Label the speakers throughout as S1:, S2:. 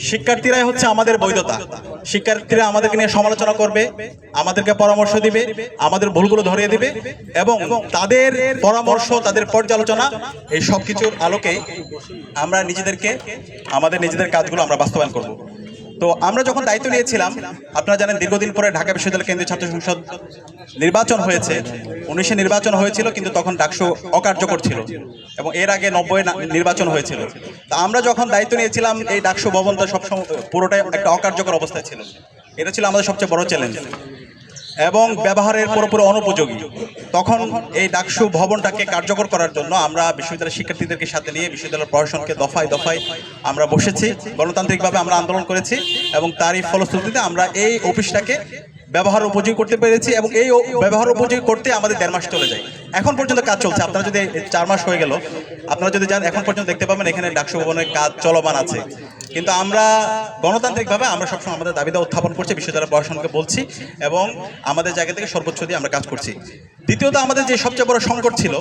S1: শিক্ষার্থীরাই হচ্ছে আমাদের বৈধতা। শিক্ষার্থীরা আমাদেরকে নিয়ে সমালোচনা করবে, আমাদেরকে পরামর্শ দিবে, আমাদের ভুলগুলো ধরিয়ে দিবে এবং তাদের পরামর্শ, তাদের পর্যালোচনা এই সব কিছুর আলোকে আমরা আমাদের নিজেদের কাজগুলো আমরা বাস্তবায়ন করব। তো আমরা যখন দায়িত্ব নিয়েছিলাম, আপনারা জানেন দীর্ঘদিন পরে ঢাকা বিশ্ববিদ্যালয় কেন্দ্রীয় ছাত্র সংসদ নির্বাচন হয়েছে। 19-এ নির্বাচন হয়েছিল, কিন্তু তখন ডাকসু অকার্যকর ছিল এবং এর আগে 90-এ নির্বাচন হয়েছিল। তা আমরা যখন দায়িত্ব নিয়েছিলাম, এই ডাকসু ভবনটা সবসময় পুরোটাই একটা অকার্যকর অবস্থায় ছিল। এটা ছিল আমাদের সবচেয়ে বড় চ্যালেঞ্জ এবং ব্যবহারের পুরোপুরি অনুপযোগী। তখন এই ডাকসু ভবনটাকে কার্যকর করার জন্য আমরা বিশ্ববিদ্যালয়ের শিক্ষার্থীদেরকে সাথে নিয়ে বিশ্ববিদ্যালয়ের প্রশাসনকে দফায় দফায় আমরা বসেছি, গণতান্ত্রিকভাবে আমরা আন্দোলন করেছি এবং তারই ফলশ্রুতিতে আমরা এই অফিসটাকে ব্যবহার উপযোগী করতে পেরেছি এবং এই ব্যবহার উপযোগী করতে আমাদের 1.5 মাস চলে যায়। এখন পর্যন্ত কাজ চলছে। আপনারা যদি 4 মাস হয়ে গেল, আপনারা যদি যান এখন পর্যন্ত দেখতে পাবেন এখানে ডাকসু ভবনের কাজ চলমান আছে। কিন্তু আমরা গণতান্ত্রিকভাবে আমরা সবসময় আমাদের দাবিটা উত্থাপন করছি, বিশ্ববিদ্যালয় প্রশাসনকে বলছি এবং আমাদের জায়গা থেকে সর্বোচ্চ দিয়ে আমরা কাজ করছি। দ্বিতীয়ত, আমাদের যে সবচেয়ে বড় সংকট ছিল,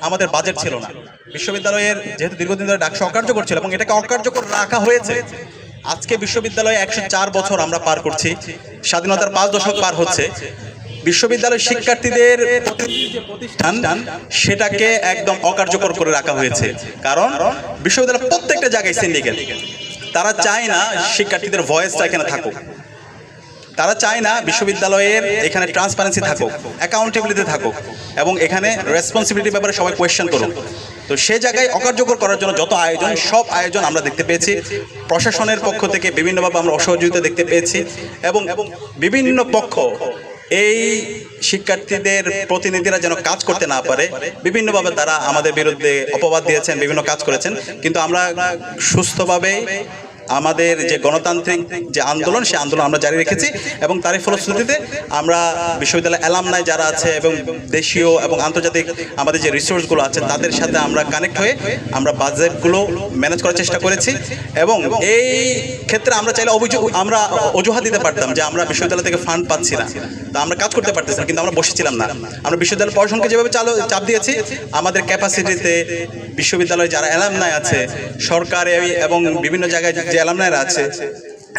S1: আমাদের বাজেট ছিল না। বিশ্ববিদ্যালয়ের যেহেতু দীর্ঘদিন ধরে ডাকসু অকার্যকর ছিল এবং এটাকে অকার্যকর রাখা হয়েছে। আজকে বিশ্ববিদ্যালয়ে 104 বছর আমরা পার করছি, স্বাধীনতার 5 দশক পার হচ্ছে। বিশ্ববিদ্যালয়ের শিক্ষার্থীদের প্রতিষ্ঠান সেটাকে একদম অকার্যকর করে রাখা হয়েছে। কারণ বিশ্ববিদ্যালয়ের প্রত্যেকটা জায়গায় সিন্ডিকেট। তারা চায় না শিক্ষার্থীদের ভয়েসটা এখানে থাকুক, তারা চায় না বিশ্ববিদ্যালয়ের এখানে ট্রান্সপারেন্সি থাকুক, অ্যাকাউন্টেবিলিটি থাকুক এবং এখানে রেসপন্সিবিলিটির ব্যাপারে সবাই কোয়েশ্চেন করুক। তো সে জায়গায় অকার্যকর করার জন্য যত আয়োজন, সব আয়োজন আমরা দেখতে পেয়েছি। প্রশাসনের পক্ষ থেকে বিভিন্নভাবে আমরা অসহযোগিতা দেখতে পেয়েছি এবং বিভিন্ন পক্ষ এই শিক্ষার্থীদের প্রতিনিধিরা যেন কাজ করতে না পারে বিভিন্নভাবে তারা আমাদের বিরুদ্ধে অপবাদ দিয়েছেন, বিভিন্ন কাজ করেছেন। কিন্তু আমরা সুস্থভাবে আমাদের যে গণতান্ত্রিক যে আন্দোলন, সেই আন্দোলন আমরা জারি রেখেছি এবং তারই ফলশ্রুতিতে আমরা বিশ্ববিদ্যালয় অ্যালামনাই যারা আছে এবং দেশীয় এবং আন্তর্জাতিক আমাদের যে রিসোর্সগুলো আছে তাদের সাথে আমরা কানেক্ট হয়ে আমরা বাজেটগুলো ম্যানেজ করার চেষ্টা করেছি। এবং এই ক্ষেত্রে আমরা চাইলে আমরা অজুহাত দিতে পারতাম যে আমরা বিশ্ববিদ্যালয় থেকে ফান্ড পাচ্ছি না, তা আমরা কাজ করতে পারতেছি না, কিন্তু আমরা বসেছিলাম না। আমরা বিশ্ববিদ্যালয় প্রশাসনকে যেভাবে চাপ দিয়েছি, আমাদের ক্যাপাসিটিতে বিশ্ববিদ্যালয়ে যারা অ্যালামনাই আছে, সরকারে এবং বিভিন্ন জায়গায় যে অ্যালামনাইরা আছে,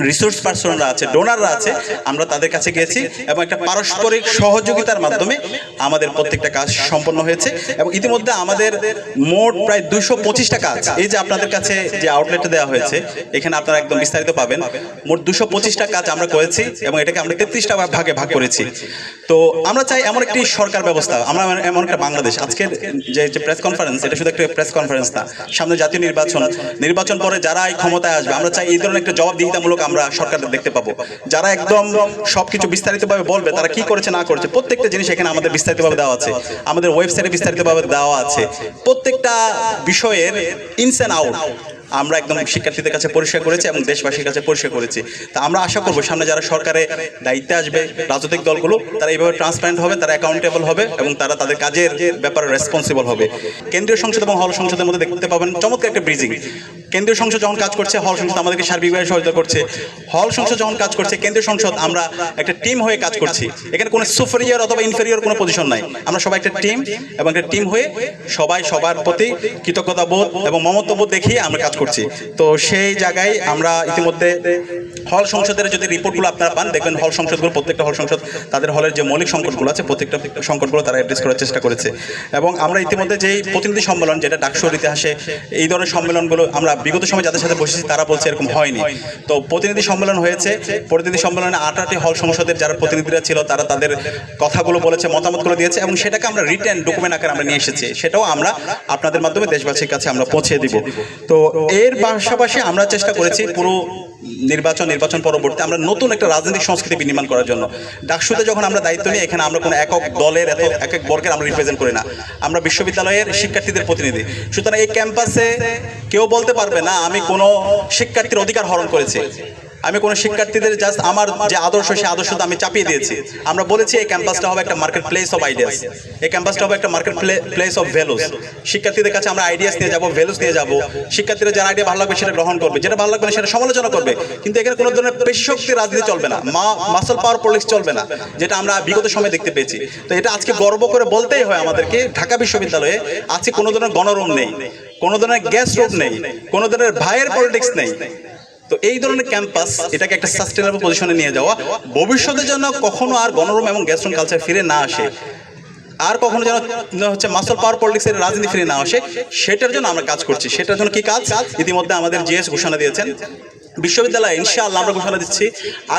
S1: রিসোর্স পার্সনরা আছে, ডোনাররা আছে, আমরা তাদের কাছে গিয়েছি এবং একটা পারস্পরিক সহযোগিতার মাধ্যমে আমাদের প্রত্যেকটা কাজ সম্পন্ন হয়েছে। এবং ইতিমধ্যে আমাদের মোট প্রায় 225টা কাজ, এই যে আপনাদের কাছে যে আউটলেটটা দেওয়া হয়েছে এখানে আপনারা একদম বিস্তারিত পাবেন, মোট 225টা কাজ আমরা করেছি এবং এটাকে আমরা 33টা ভাগে ভাগ করেছি। তো আমরা চাই এমন একটি সরকার ব্যবস্থা, আমরা এমন একটা বাংলাদেশ। আজকের যে প্রেস কনফারেন্স, এটা শুধু একটা প্রেস কনফারেন্স না, সামনে জাতীয় নির্বাচন পরে যারা এই ক্ষমতায় আসবে, আমরা চাই এই ধরনের একটা জবাবদিহিতামূলক আমরা সরকারদের দেখতে পাবো, যারা একদম সবকিছু বিস্তারিতভাবে বলবে তারা কি করেছে না করেছে। প্রত্যেকটা জিনিস এখানে আমাদের বিস্তারিতভাবে দেওয়া আছে, আমাদের ওয়েবসাইটে বিস্তারিতভাবে দেওয়া আছে। প্রত্যেকটা বিষয়ের ইনস অ্যান্ড আউট আমরা একদম শিক্ষার্থীদের কাছে পরিষ্কার করেছি এবং দেশবাসীর কাছে পরিষ্কার করেছি। তা আমরা আশা করবো সামনে যারা সরকারে দায়িত্বে আসবে, রাজনৈতিক দলগুলো, তারা এইভাবে ট্রান্সপারেন্ট হবে, তারা অ্যাকাউন্টেবল হবে এবং তারা তাদের কাজের ব্যাপারে রেসপন্সিবল হবে। কেন্দ্রীয় সংসদ এবং হল সংসদের মধ্যে দেখতে পাবেন চমৎকার একটা ব্রিজিং। কেন্দ্রীয় সংসদ যখন কাজ করছে, হল সংসদ আমাদেরকে সার্বিকভাবে সহায়তা করছে। হল সংসদ যখন কাজ করছে, কেন্দ্রীয় সংসদ আমরা একটা টিম হয়ে কাজ করছি। এখানে কোনো সুপেরিয়র অথবা ইনফেরিয়র কোনো পজিশন নাই, আমরা সবাই একটা টিম এবং একটা টিম হয়ে সবাই সবার প্রতি কৃতজ্ঞতা বোধ এবং মমত্ববোধ দেখিয়ে আমরা কাজ করছি। তো সেই জায়গায় আমরা ইতিমধ্যে হল সংসদের যদি রিপোর্টগুলো আপনারা পান, দেখবেন হল সংসদগুলো, প্রত্যেকটা হল সংসদ তাদের হলের যে মৌলিক সংকটগুলো আছে প্রত্যেকটা সংকটগুলো তারা অ্যাড্রেস করার চেষ্টা করেছে। এবং আমরা ইতিমধ্যে যেই প্রতিনিধি সম্মেলন, যেটা ডাকসুর ইতিহাসে এই ধরনের সম্মেলনগুলো আমরা বিগত সময় যাদের সাথে বসেছি তারা বলছে এরকম হয়নি। তো প্রতিনিধি সম্মেলন হয়েছে, প্রতিনিধি সম্মেলনে 8টি হল সংসদের যারা প্রতিনিধিরা ছিল তারা তাদের কথাগুলো বলেছে, মতামতগুলো দিয়েছে এবং সেটাকে আমরা রিটেন ডকুমেন্ট আকারে আমরা নিয়ে এসেছি। সেটাও আমরা আপনাদের মাধ্যমে দেশবাসীর কাছে আমরা পৌঁছে দিব। তো এর পাশাপাশি আমরা চেষ্টা করেছি পুরো নির্বাচন পরবর্তী আমরা নতুন একটা রাজনৈতিক সংস্কৃতি বিনির্মাণ করার জন্য। ডাকসুতে যখন আমরা দায়িত্ব নিই, এখানে আমরা কোনো একক দলের এক এক বর্গের আমরা রিপ্রেজেন্ট করি না, আমরা বিশ্ববিদ্যালয়ের শিক্ষার্থীদের প্রতিনিধি। সুতরাং এই ক্যাম্পাসে কেউ বলতে পারবে না আমি কোনো শিক্ষার্থীর অধিকার হরণ করেছি, আমি কোনো শিক্ষার্থীদের জাস্ট আমার যে আদর্শ, সেই আদর্শটা আমি চাপিয়ে দিয়েছি। আমরা বলেছি এই ক্যাম্পাসটা হবে একটা মার্কেট প্লেস অফ আইডিয়াস, এই ক্যাম্পাসটা হবে একটা মার্কেট প্লেস অফ ভ্যালুস। শিক্ষার্থীদের কাছে আমরা আইডিয়াস নিয়ে যাবো, ভ্যালুস নিয়ে যাবো। শিক্ষার্থীরা যারা আইডিয়া ভালো লাগবে সেটা গ্রহণ করবে, যেটা ভালো লাগবে না সেটা সমালোচনা করবে। কিন্তু এখানে কোনো ধরনের পেশি রাজনীতি চলবে না, মাসল পাওয়ার পলিটিক্স চলবে না, যেটা আমরা বিগত সময় দেখতে পেয়েছি। তো এটা আজকে গর্ব করে বলতেই হয় আমাদেরকে, ঢাকা বিশ্ববিদ্যালয়ে আজকে কোনো ধরনের গণরুম নেই, কোনো ধরনের গ্যাস রুম নেই, কোনো ধরনের ভাইয়ের পলিটিক্স নেই। তো এই ধরনের ক্যাম্পাস এটাকে একটা সাস্টেনেবল পজিশনে নিয়ে যাওয়া, ভবিষ্যতে যেন কখনো আর গণরুম এবং গেস্ট রুম কালচার ফিরে না আসে, আর কখনো যেন হচ্ছে মাসল পাওয়ার পলিটিক্সের রাজনীতি ফিরে না আসে, সেটার জন্য আমরা কাজ করছি। সেটার জন্য কি কাজ, ইতিমধ্যে আমাদের জিএস ঘোষণা দিয়েছেন। বিশ্ববিদ্যালয় ইনশাআল্লাহ আমরা ঘোষণা দিচ্ছি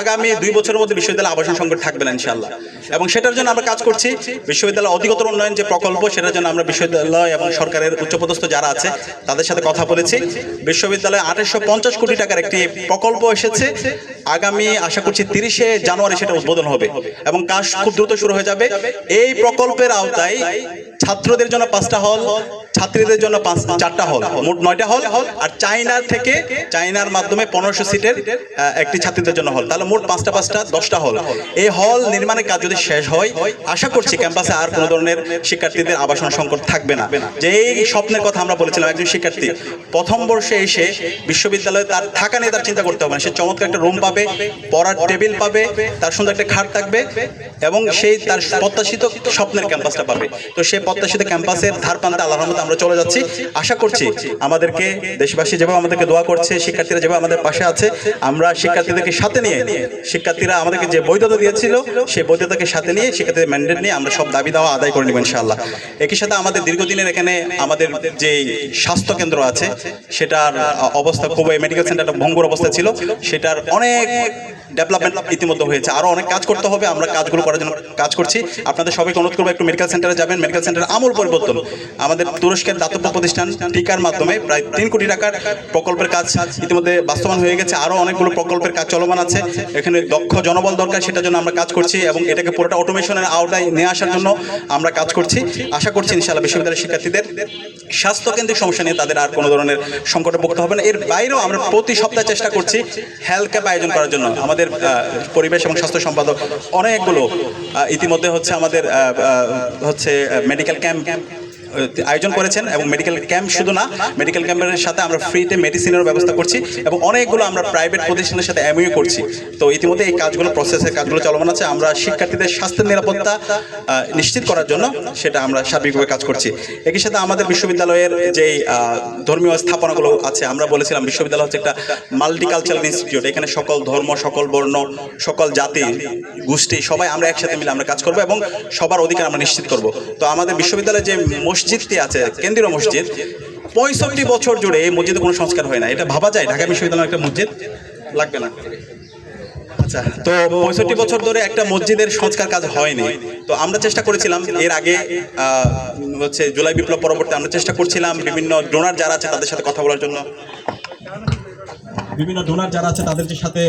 S1: আগামী 2 বছরের মধ্যে বিশ্ববিদ্যালয় আবাসন সংকট থাকবে না ইনশাআল্লাহ, এবং সেটার জন্য আমরা কাজ করছি। বিশ্ববিদ্যালয় অধিকতর উন্নয়ন যে প্রকল্প, সেটার জন্য আমরা বিশ্ববিদ্যালয় এবং সরকারের উচ্চপদস্থ যারা আছে তাদের সাথে কথা বলেছি। বিশ্ববিদ্যালয়ে 2850 কোটি টাকার একটি প্রকল্প এসেছে, আগামী আশা করছি 30শে জানুয়ারি সেটা উদ্বোধন হবে এবং কাজ খুব দ্রুত শুরু হয়ে যাবে। এই প্রকল্পের আওতায় ছাত্রদের জন্য 5টা হল, ছাত্রীদের জন্য 4টা হল, মোট 9টা হল, আর চায়নার মাধ্যমে 1500 সিটের একটি ছাত্রীদের জন্য হল, তাহলে মোট 5টা 10টা হল। এই হল নির্মাণের কাজ যদি শেষ হয়, আশা করছি ক্যাম্পাসে আর কোনো ধরনের শিক্ষার্থীদের আবাসন সংকট থাকবে না। যে এই স্বপ্নের কথা আমরা বলেছিলাম, একজন শিক্ষার্থী প্রথম বর্ষে এসে বিশ্ববিদ্যালয়ে তার থাকা নিয়ে তার চিন্তা করতে হবে না, সে চমৎকার একটা রুম পাবে, পড়ার টেবিল পাবে, তার সুন্দর একটা খাট থাকবে, এবং সেই তার প্রত্যাশিত স্বপ্নের ক্যাম্পাসটা পাবে। তো সেই প্রত্যাশিত ক্যাম্পাসের ধার প্রান্তে আল্লাহর রহমতে আমরা চলে যাচ্ছি। আশা করছি আমাদেরকে দেশবাসী যেভাবে আমাদেরকে দোয়া করছে, শিক্ষার্থীরা যেভাবে আমাদের পাশে আছে, আমরা শিক্ষার্থীদেরকে সাথে নিয়ে, শিক্ষার্থীরা আমাদেরকে যে বৈধতা দিয়েছিল সেই বৈধতাকে সাথে নিয়ে, শিক্ষার্থীদের ম্যান্ডেট নিয়ে আমরা সব দাবি দাওয়া আদায় করে নেব ইনশাআল্লাহ। একই সাথে আমাদের দীর্ঘদিনের এখানে আমাদের যে স্বাস্থ্য কেন্দ্র আছে, সেটার অবস্থা খুবই, মেডিকেল সেন্টারটা ভঙ্গুর অবস্থা ছিল, সেটার অনেক ডেভেলপমেন্ট ইতিমধ্যে হয়েছে, আরও অনেক কাজ করতে হবে, আমরা কাজগুলো করার জন্য কাজ করছি। আপনাদের সবাইকে অনুরোধ করবো একটু মেডিকেল সেন্টারে যাবেন। মেডিকেল সেন্টারের আমূল পরিবর্তন, আমাদের তুরস্কের দাতব্য প্রতিষ্ঠান টিকার মাধ্যমে প্রায় 3 কোটি টাকার প্রকল্পের কাজ ইতিমধ্যে বাস্তবায়ন হয়ে গেছে, আরও অনেকগুলো প্রকল্পের কাজ চলমান আছে। এখানে দক্ষ জনবল দরকার, সেটার জন্য আমরা কাজ করছি, এবং এটাকে পুরোটা অটোমেশনের আওতায় নিয়ে আসার জন্য আমরা কাজ করছি। আশা করছি ইনশাআল্লাহ বিশ্ববিদ্যালয়ের শিক্ষার্থীদের স্বাস্থ্যকেন্দ্রিক সমস্যা নিয়ে তাদের আর কোনো ধরনের সংকটে পড়তে হবে না। এর বাইরেও আমরা প্রতি সপ্তাহে চেষ্টা করছি হেলথ ক্যাম্প আয়োজন করার জন্য। আমাদের পরিবেশ এবং স্বাস্থ্য সম্পাদক অনেকগুলো ইতিমধ্যে হচ্ছে আমাদের হচ্ছে মেডিকেল ক্যাম্প আয়োজন করেছেন, এবং মেডিকেল ক্যাম্প শুধু না, মেডিকেল ক্যাম্পের সাথে আমরা ফ্রিতে মেডিসিনের ব্যবস্থা করছি, এবং অনেকগুলো আমরা প্রাইভেট প্রতিষ্ঠানের সাথে এমইউ করছি। তো ইতিমধ্যে এই কাজগুলো, প্রসেসের কাজগুলো চলমান আছে। আমরা শিক্ষার্থীদের স্বাস্থ্যের নিরাপত্তা নিশ্চিত করার জন্য সেটা আমরা সার্বিকভাবে কাজ করছি। একই সাথে আমাদের বিশ্ববিদ্যালয়ের যেই ধর্মীয় স্থাপনাগুলো আছে, আমরা বলেছিলাম বিশ্ববিদ্যালয় হচ্ছে একটা মাল্টিকালচারাল ইনস্টিটিউট, এখানে সকল ধর্ম, সকল বর্ণ, সকল জাতি গোষ্ঠী সবাই আমরা একসাথে মিলে আমরা কাজ করব, এবং সবার অধিকার আমরা নিশ্চিত করব। তো আমাদের বিশ্ববিদ্যালয়ে যে মসজিদটি আছে, কেন্দ্রীয় মসজিদ, 65 বছর জুড়ে এই মসজিদে কোনো সংস্কার হয় না। এটা ভাবা যায় ঢাকা বিশ্ববিদ্যালয়ের একটা মসজিদ লাগবে না? আচ্ছা, তো 65 বছর ধরে একটা মসজিদের সংস্কার কাজ হয়নি। তো আমরা চেষ্টা করেছিলাম এর আগে, হচ্ছে জুলাই বিপ্লব পরবর্তী আমরা চেষ্টা করছিলাম বিভিন্ন ডোনার যারা আছে তাদের সাথে কথা বলার জন্য, বিভিন্ন ডোনার যারা আছে তাদের সাথে